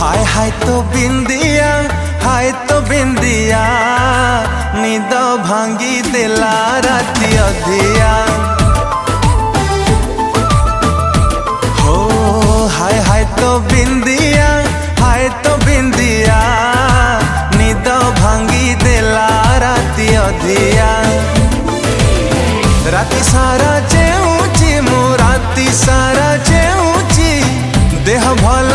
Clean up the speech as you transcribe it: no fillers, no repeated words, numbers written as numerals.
हाय हाय तो बिंदिया, हाय तो बिंदिया, निद भांगी देला राती अधिया। हो हाय हाय तो बिंदिया, हाय तो बिंदिया, निद भांगी देला राती अधिया। राती सारा चेऊची मु राती सारा चेऊची, देह भल